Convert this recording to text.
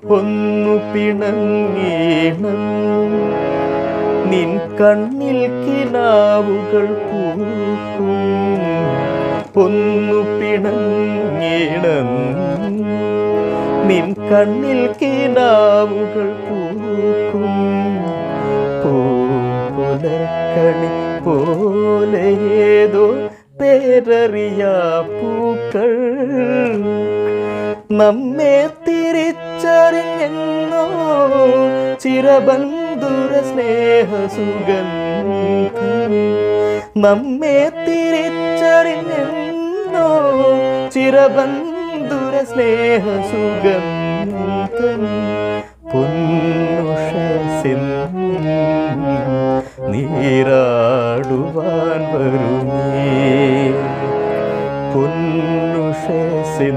ഒന്നു പിണങ്ങീണം നിൻ കണ്ണിൽ കിനാവുകൾ പൂക്കും. ഒന്നു പിണങ്ങീണം നിൻ കണ്ണിൽ കിനാവുകൾ പൂക്കും. പൂപ്പുലർക്കണി പോലെ ഏതോ പേരറിയാ പൂക്കൾ നമ്മെ തിരിച്ചറിഞ്ഞെന്നോ ചിരബന്ധുര സ്നേഹസുഗന്ധം. നമ്മെ തിരിച്ചറിഞ്ഞെന്നോ ചിരബന്ധുര സ്നേഹസുഗന്ധം. പൊന്നുഷസിൻ നീരാടുവാൻ വരുമേ. പൊന്നുഷസിൻ